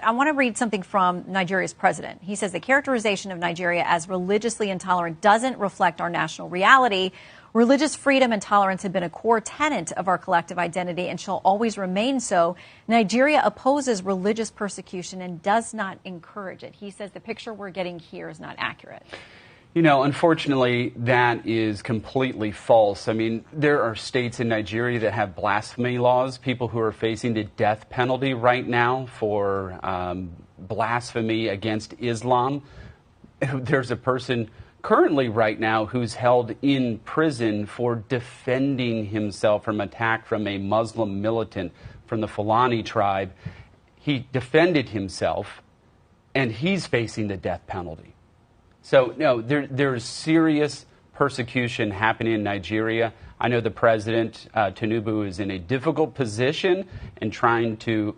But I want to read something from Nigeria's president. He says the characterization of Nigeria as religiously intolerant doesn't reflect our national reality. Religious freedom and tolerance have been a core tenet of our collective identity and shall always remain so. Nigeria opposes religious persecution and does not encourage it. He says the picture we're getting here is not accurate. You know, unfortunately, that is completely false. I mean, there are states in Nigeria that have blasphemy laws, people who are facing the death penalty right now for blasphemy against Islam. There's a person currently right now who's held in prison for defending himself from attack from a Muslim militant from the Fulani tribe. He defended himself, and he's facing the death penalty. So, no, there's serious persecution happening in Nigeria. I know the president, Tinubu, is in a difficult position in trying to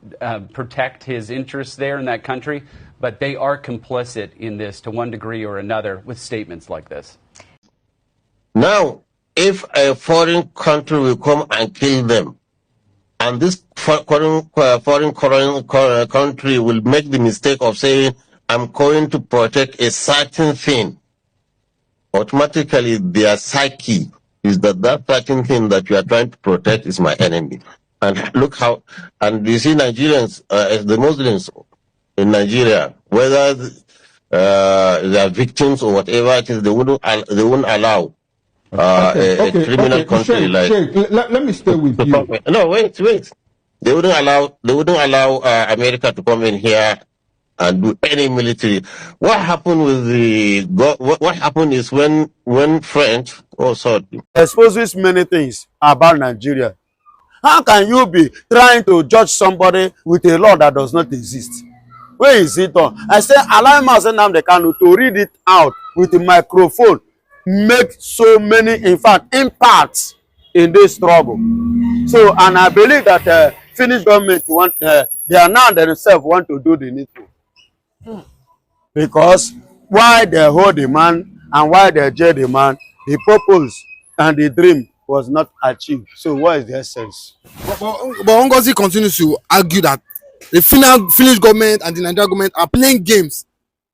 protect his interests there in that country, but they are complicit in this to one degree or another with statements like this. Now, if a foreign country will come and kill them, and this foreign country will make the mistake of saying, I'm going to protect a certain thing, automatically their psyche is that certain thing that you are trying to protect is my enemy. And look how, and you see Nigerians, the Muslims in Nigeria, whether they are victims or whatever it is, they won't allow a criminal country Sheikh, like. Sheikh, let me stay with you. No, wait. They wouldn't allow America to come in here and do any military. What happened with what happened is when French exposes many things about Nigeria. How can you be trying to judge somebody with a law that does not exist? Where is it on? I say allow Nnamdi Kanu to read it out with a microphone. Make so many, in fact, impacts in this struggle. So, and I believe that Finnish government they are now themselves want to do the needful. Because why they hold the man and why they jail the man, the purpose and the dream was not achieved. So what is the essence? But Ngozi continues to argue that the Finnish government and the Nigerian government are playing games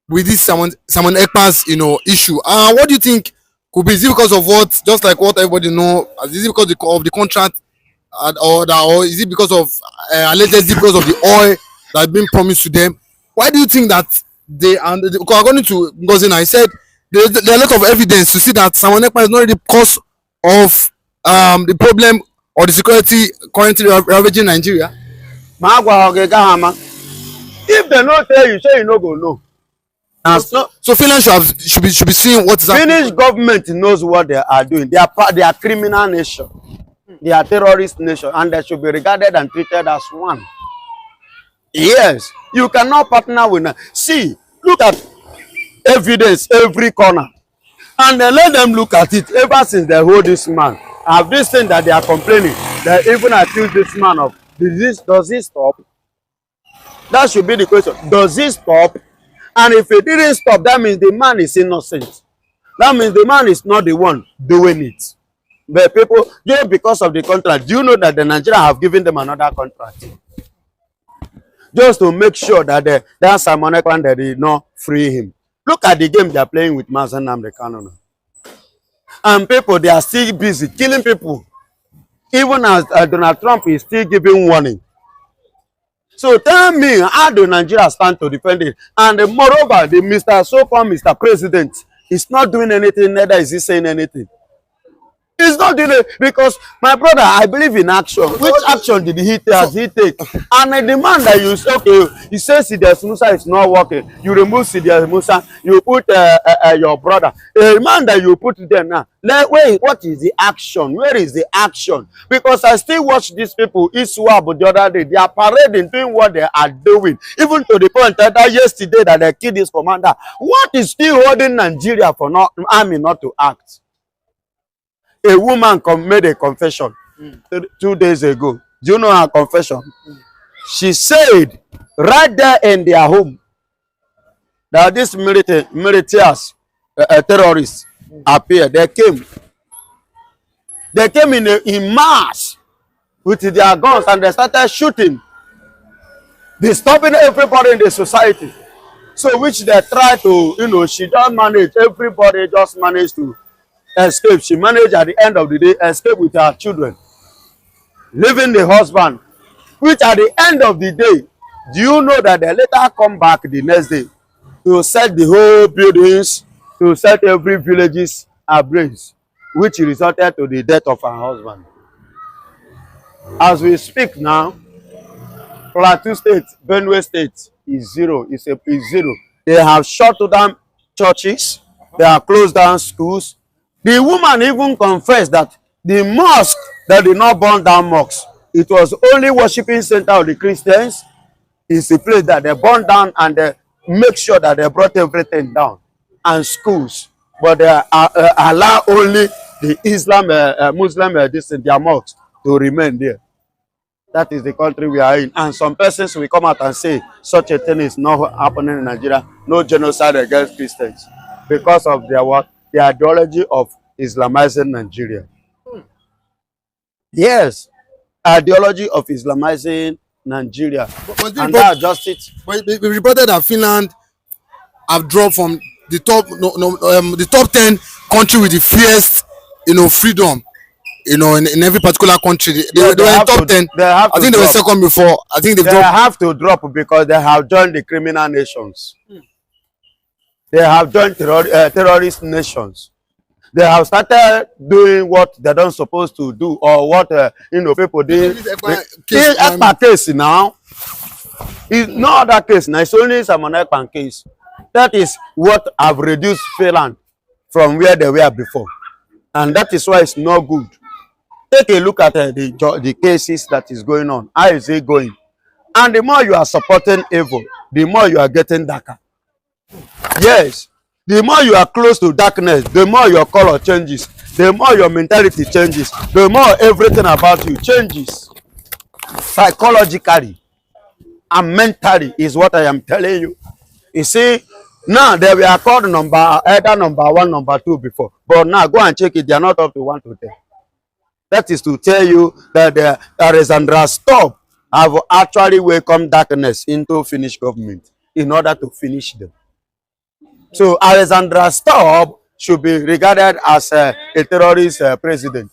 with this Simon Ekpa's issue. What do you think could be? Is it because of what, just like what everybody know? Is it because of the contract, or is it because of allegedly because of the oil that has been promised to them? Why do you think that because according to Ngozi, I said there are a lot of evidence to see that Simon Ekpa is not really the cause of the problem or the security currently ravaging Nigeria? If they not tell you, say you no go know. So Finland should be seeing what is happening. Finnish government knows what they are doing. They are criminal nation. They are terrorist nation, and they should be regarded and treated as one. Yes, you cannot partner with them. See, look at evidence every corner, and then let them look at it. Ever since they hold this man, I've been saying that they are complaining. They even accuse this man of does he stop? That should be the question. Does he stop? And if it didn't stop, that means the man is innocent. That means the man is not the one doing it. But people, just because of the contract, do you know that the Nigeria have given them another contract? Just to make sure that that Simon Ekpa, they did not free him. Look at the game they are playing with Nnamdi Kanu. And people, they are still busy killing people. Even as Donald Trump is still giving warning. So tell me, how do Nigeria stand to defend it? And moreover, the so-called Mr. President is not doing anything, neither is he saying anything. He's not doing it because, my brother, I believe in action. Which action did he take? And the man that you say, okay, he says Sidious Musa is not working. You remove Sidious Musa, you put your brother. A man that you put there now. Wait, what is the action? Where is the action? Because I still watch these people, Iswab the other day. They are parading, doing what they are doing. Even to the point that yesterday that they killed this commander. What is still holding Nigeria for army not to act? A woman made a confession 2 days ago. Do you know her confession? She said right there in their home that these militias, terrorists appeared. They came in mass with their guns and they started shooting disturbing everybody in the society. So which they try to, you know, she don't manage. Everybody just managed to escape. She managed at the end of the day, escape with her children, leaving the husband, which at the end of the day, do you know that they later come back the next day to set the whole buildings, to set every villages ablaze, which resulted to the death of her husband. As we speak now, Plateau State, Benue State is zero. Is zero. They have shut down churches. They have closed down schools. The woman even confessed that the mosque that did not burn down mosques, it was only worshiping center of the Christians. It's a place that they burn down and they make sure that they brought everything down, and schools. But they allow only the Muslim their mosques to remain there. That is the country we are in. And some persons will come out and say such a thing is not happening in Nigeria. No genocide against Christians. Because of their what? The ideology of Islamizing Nigeria. Yes. Ideology of Islamizing Nigeria. And that's just it. But we reported that Finland have dropped from the top 10 country with the fewest, you know, freedom. You know, in every particular country, they were in top 10. I think they were second before. I think they have to drop because they have joined the criminal nations. They have joined terrorist nations. They have started doing what they don't supposed to do, or what you know, people do. This case now is no other case. Now it's only some Ekpan case. That is what have reduced Finland from where they were before, and that is why it's not good. Take a look at the cases that is going on. How is it going? And the more you are supporting evil, the more you are getting darker. Yes. The more you are close to darkness, the more your color changes. The more your mentality changes. The more everything about you changes. Psychologically and mentally is what I am telling you. You see, now they were called either number 1, number 2 before. But now go and check it. They are not up to 1 to 10. That is to tell you that Alexandra Stubb have actually welcomed darkness into Finnish government in order to finish them. So Alexandra Stubb should be regarded as a terrorist president.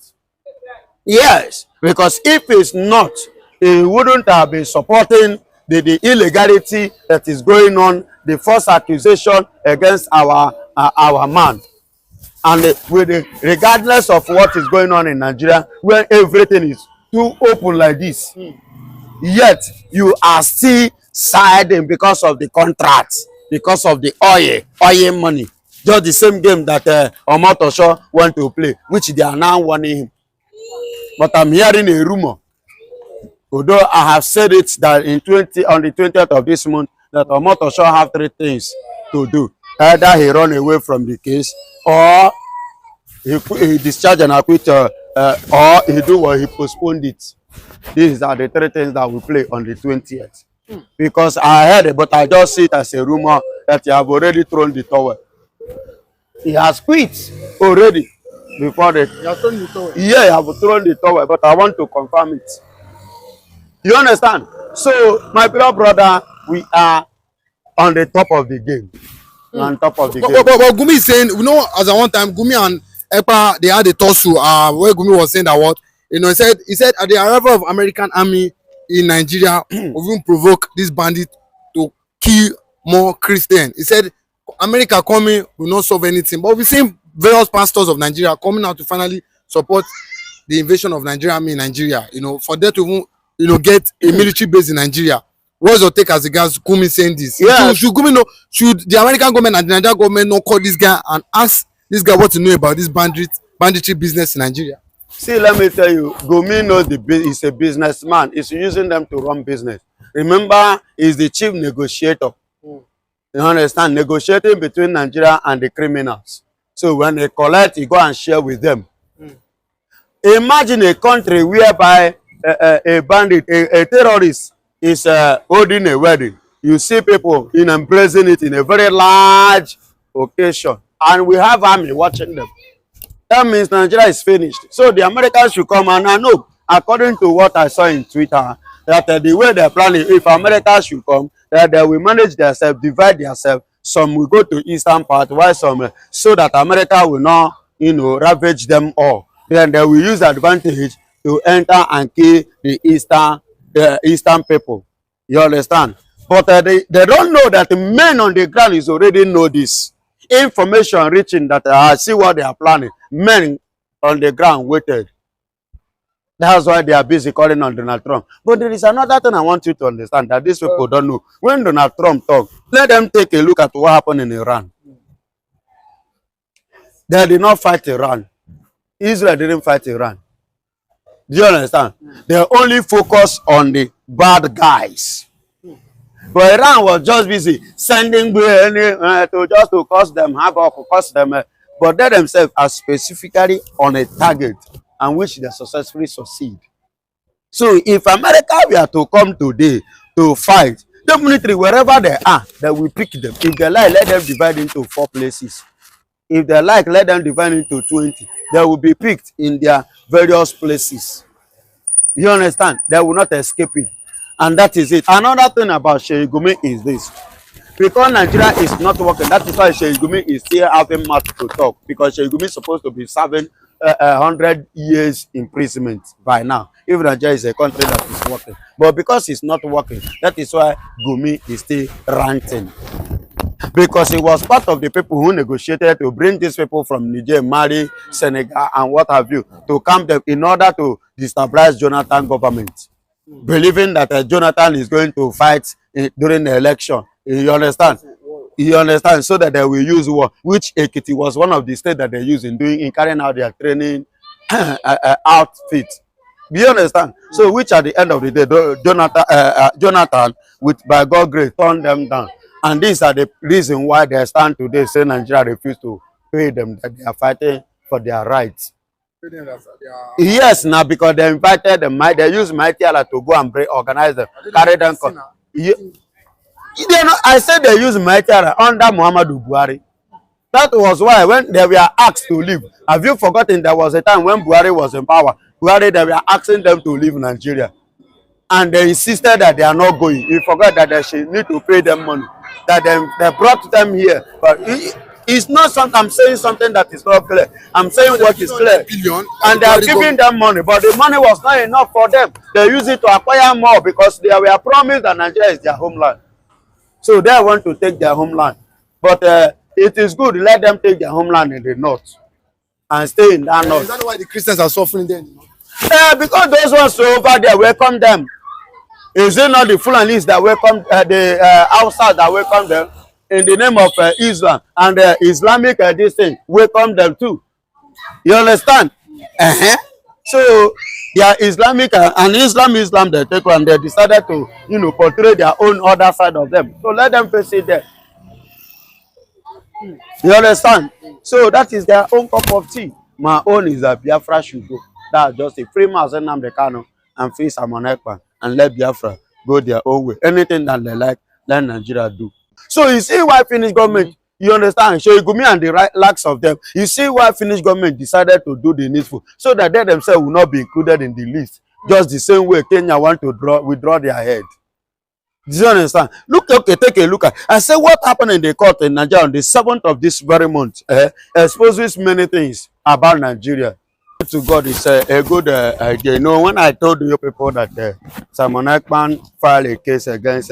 Yes, because if it's not, he wouldn't have been supporting the illegality that is going on, the false accusation against our man. And regardless of what is going on in Nigeria, where everything is too open like this, yet you are still siding because of the contracts, because of the oil money. Just the same game that Omotosho want to play, which they are now warning him. But I'm hearing a rumor, although I have said it, that on the 20th of this month, that Omotosho have 3 things to do. Either he run away from the case, or he discharge and acquit, or he do what he postponed it. These are the 3 things that we play on the 20th. Because I heard it, but I just see it as a rumor that he have already thrown the towel. He has quit already before the. He has thrown the towel. Yeah, he have thrown the towel, but I want to confirm it. You understand? So, my beloved brother, we are on the top of the game. On top of the game. But Gumi is saying, you know, as at one time, Gumi and Ekpa, they had a tussle where Gumi was saying that what, you know, he said at the arrival of American army in Nigeria, we even provoke this bandit to kill more Christians. He said America coming will not solve anything. But we've seen various pastors of Nigeria coming out to finally support the invasion of Nigeria army in Nigeria. You know, for them to even, you know, get a military base in Nigeria. What's your take as regards Gumi saying this? Yeah. Should Gumi know? Should the American government and the Nigerian government not call this guy and ask this guy what to know about this banditry business in Nigeria? See, let me tell you, Gumi knows he's a businessman. He's using them to run business. Remember, he's the chief negotiator. You understand? Negotiating between Nigeria and the criminals. So when they collect, he go and share with them. Imagine a country whereby a bandit, a terrorist is holding a wedding. You see people embracing it in a very large occasion. And we have army watching them. That means Nigeria is finished. So the Americans should come, and I know, according to what I saw in Twitter, that the way they're planning, if America should come, that they will manage themselves, divide themselves. Some will go to eastern part, while some, so that America will not, you know, ravage them all. Then they will use advantage to enter and kill the eastern people. You understand? But they don't know that the men on the ground is already know this. Information reaching that I see what they are planning. Men on the ground waited. That's why they are busy calling on Donald Trump. But there is another thing I want you to understand that these people don't know. When Donald Trump talks, let them take a look at what happened in Iran. They did not fight Iran. Israel didn't fight Iran. Do you understand? They only focus on the bad guys. But Iran was just busy sending to cause them havoc, cause them. But they themselves are specifically on a target and which they successfully succeed. So if America were to come today to fight, definitely wherever they are, they will pick them. If they like, let them divide into 4 places. If they like, let them divide into 20. They will be picked in their various places. You understand? They will not escape it. And that is it. Another thing about Sheikh Gumi is this. Because Nigeria is not working, that is why Sheikh Gumi is still having mouth to talk. Because Sheikh Gumi is supposed to be serving 100 years imprisonment by now. If Nigeria is a country that is working. But because it's not working, that is why Gumi is still ranting. Because he was part of the people who negotiated to bring these people from Niger, Mali, Senegal, and what have you, to come them in order to destabilize Jonathan government. Believing that Jonathan is going to fight during the election. You understand? You understand? So that they will use war, which Ekiti was one of the states that they use in carrying out their training outfit. Do you understand? So which at the end of the day, Jonathan, with by God's grace, turned them down. And these are the reason why they stand today saying Nigeria refused to pay them, that they are fighting for their rights. Yes, now because they invited them, they use Mighty Allah to go and organize them, carry them. I said they use Mighty Allah under Muhammadu Buhari. That was why when they were asked to leave, have you forgotten there was a time when Buhari was in power? Buhari, they were asking them to leave Nigeria. And they insisted that they are not going. You forgot that they should need to pay them money. That they brought them here. But it's not something, I'm saying something that is not clear. I'm saying what is clear. And they are giving them money, but the money was not enough for them. They use it to acquire more because they were promised that Nigeria is their homeland. So they want to take their homeland. But it is good, let them take their homeland in the north and stay in that north. Is that why the Christians are suffering then? Because those ones over there welcome them. Is it not the Fulanis that welcome the outside that welcome them in the name of Islam, and the Islamic this thing welcome them too? You understand? So they are Islamic and Islam they take, and they decided to, you know, portray their own other side of them. So let them face it there. You understand? So that is their own cup of tea. My own is that Biafra should go. That's just a free Mazen Namdekano and free Simon Ekpan, and let Biafra go their own way. Anything that they like, let Nigeria do. So you see why Finnish government, you understand, Sheikh Gumi and the likes of them, you see why Finnish government decided to do the needful, so that they themselves will not be included in the list. Just the same way Kenya want to withdraw their head. Do you understand? Look, okay, take a look at. I say what happened in the court in Nigeria on the 7th of this very month exposes many things about Nigeria. To God, it's a good idea. You know, when I told you people that Simon Ekman filed a case against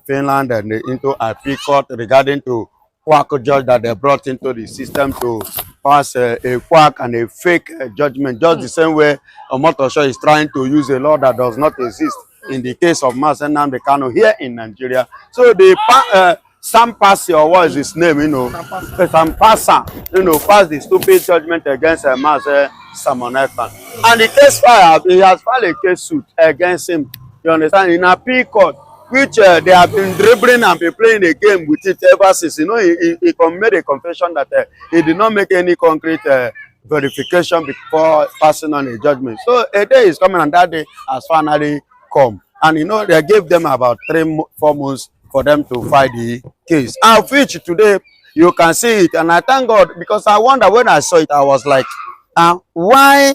Finland and into a appeal court regarding to quack judge that they brought into the system to pass a quack and a fake judgment, just the same way Omotosho is trying to use a law that does not exist in the case of Mazen Namdekano here in Nigeria. So the Sampasi, or what is his name, you know, Sampasa, you know, passed the stupid judgment against Mazen Simon Ekman. And the case filed, he has filed a case suit against him, you understand, in appeal court, which they have been dribbling and been playing a game with it ever since. You know, he made a confession that he did not make any concrete verification before passing on a judgment. So a day is coming, and that day has finally come. And you know, they gave them about 3-4 months for them to fight the case. And which today you can see it, and I thank God, because I wonder when I saw it, I was like, why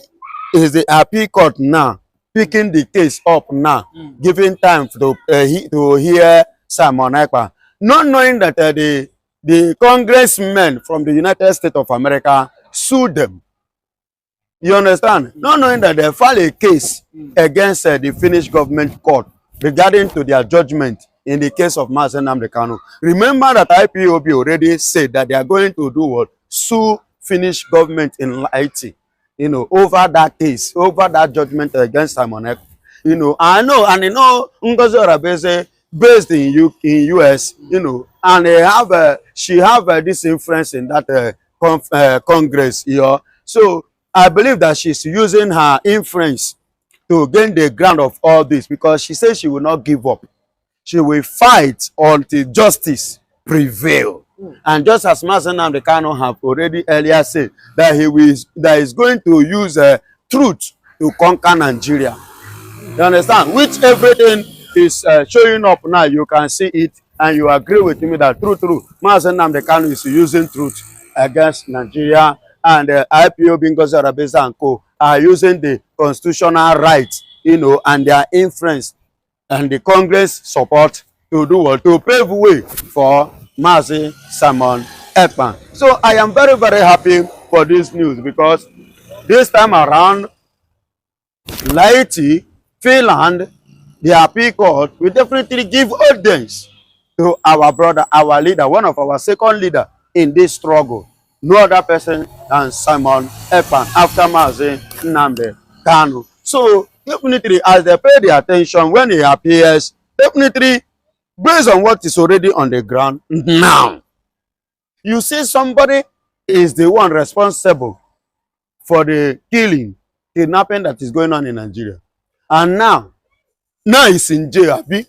is the appeal court now picking the case up now, giving time to hear Simon Ekpa, not knowing that the congressmen from the United States of America sued them. You understand? Not knowing that they filed a case against the Finnish government court regarding to their judgment in the case of Mazi Nnamdi Kanu. Remember that IPOB already said that they are going to do what? Sue Finnish government in IT, you know, over that case, over that judgment against Simon Ekpa. You know, I know, and you know, Ngozi Orabeze based in US, you know, and she have this influence in that Congress, you know. So I believe that she's using her influence to gain the ground of all this, because she says she will not give up. She will fight until justice prevail. And just as Mazi Nnamdi Kanu have already earlier said that that is going to use truth to conquer Nigeria. You understand? Which everything is showing up now. You can see it, and you agree with me that true, Mazi Nnamdi Kanu is using truth against Nigeria, and IPOB, Ngozi Orabeze and co. are using the constitutional rights, you know, and their influence and the Congress support to do what? To pave way for Mazi Simon Ekpa. So I am very, very happy for this news, because this time around, Laiti, Finland, the appeal court will definitely give audience to our brother, our leader, one of our second leader in this struggle. No other person than Simon Ekpa after Mazi Nnamdi Kanu. So definitely, as they pay the attention when he appears, definitely based on what is already on the ground now, you see somebody is the one responsible for the kidnapping that is going on in Nigeria, and now he's in jail. Abi,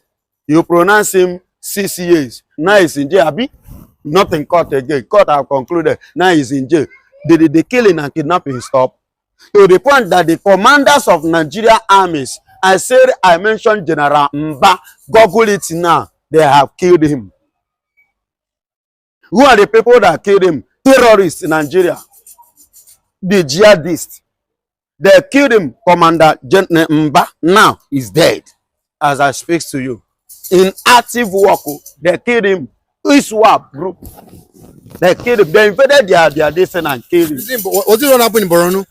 you pronounce him 6 years. Now he's in jail. Abi, not in court again. Court have concluded. Now he's in jail. Did the killing and kidnapping stop? To the point that the commanders of Nigeria armies, I mentioned General Mba, Google it now, they have killed him. Who are the people that killed him? Terrorists in Nigeria. The jihadists. They killed him. Commander General Mba now is dead as I speak to you. In active work, they killed him. ISWAP group. They killed him. They invaded their destiny and killed him. What did happen in Borno?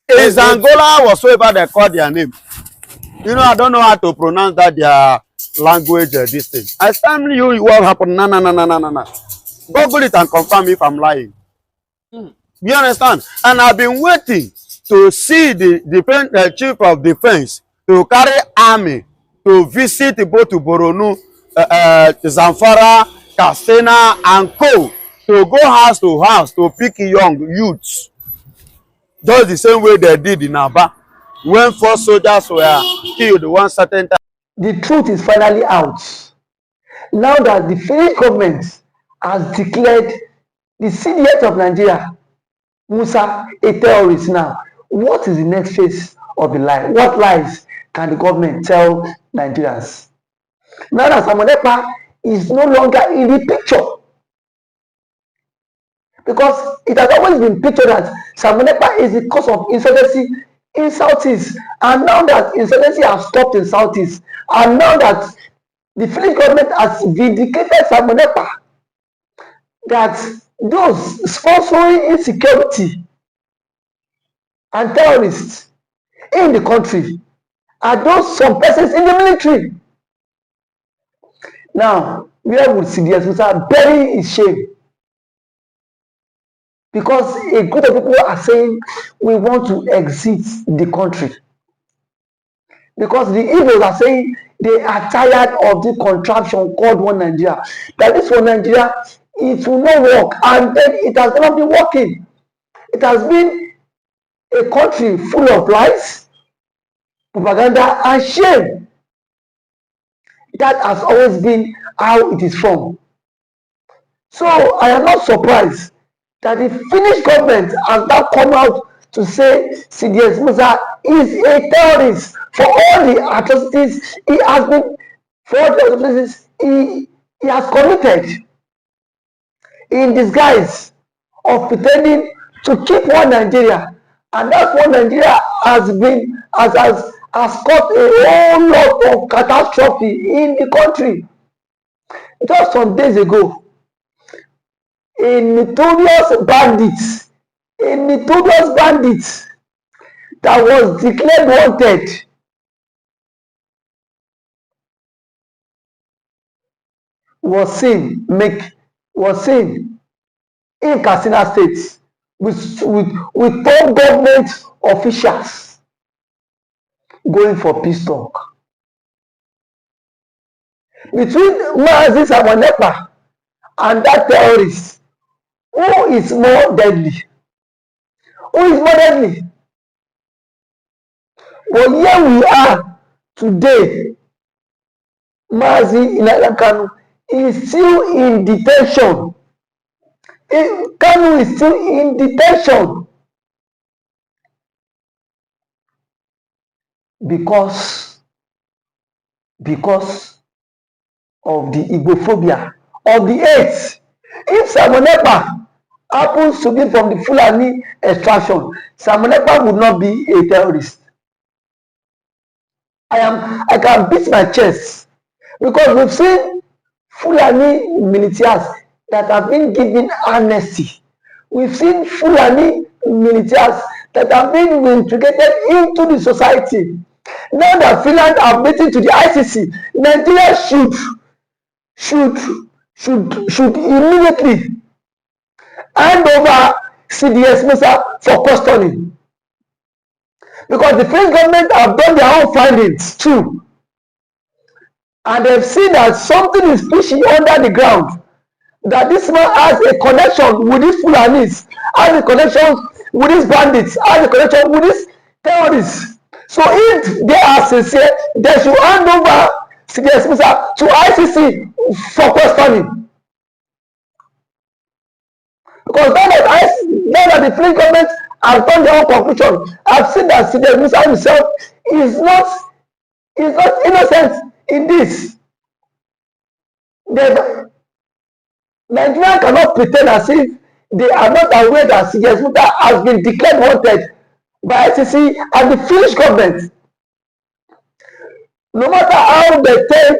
Is Angola whatsoever they call their name. You know, I don't know how to pronounce that their language this thing. I tell you what happened. No. Google it and confirm if I'm lying. You understand? And I've been waiting to see the chief of defense to carry army to visit both Borno, Zamfara, Katsina, and co. To go house to house to pick young youths. Just the same way they did in Aba, when 4 soldiers were killed one certain time. The truth is finally out. Now that the Finnish government has declared the CDS of Nigeria, Musa, a terrorist now, what is the next phase of the lie? What lies can the government tell Nigerians? Now that Simon Ekpa is no longer in the picture, because it has always been pictured that Simon Ekpa is the cause of insurgency in Southeast, and now that insurgency has stopped in Southeast, and now that the Finnish government has vindicated Simon Ekpa, that those sponsoring insecurity and terrorists in the country are those some persons in the military. Now, where would CDS Musa bury his shame? Because a group of people are saying we want to exit the country. Because the Igbos are saying they are tired of the contraption called One Nigeria. That this One Nigeria, it will not work. And then it has not been working. It has been a country full of lies, propaganda, and shame. That has always been how it is from. So I am not surprised that the Finnish government has now come out to say CDS Musa is a terrorist for all the atrocities he has been, for all the atrocities he has committed in disguise of pretending to keep one Nigeria. And that one Nigeria has has caused a whole lot of catastrophe in the country. Just some days ago, a notorious bandit that was declared wanted was seen in Katsina State with top government officials going for peace talk. Between Mazi Samonepa and that terrorist, who is more deadly? But here we are today. Mazi Kanu is still in detention. Kanu is still in detention because of the Igbophobia, of the hate. If Samonepa happens to be from the Fulani extraction, Samonepa would not be a terrorist. I can beat my chest because we've seen Fulani militias that have been given amnesty. We've seen Fulani militias that have been integrated into the society. Now that Finland are meeting to the ICC, Nigeria should immediately hand over CDS Musa for questioning, because the French government have done their own findings too, and they've seen that something is fishy under the ground, that this man has a connection with these Fulanis, has a connection with these bandits, has a connection with these terrorists. So if they are sincere, they should hand over CDS Musa to ICC for questioning. Because now that the French government has done their own conclusion, I've seen that CDS Musa himself is not innocent in this. Nigeria cannot pretend as if they are not aware that CDS Musa has been declared wanted by ICC and the Finnish government. No matter how they tend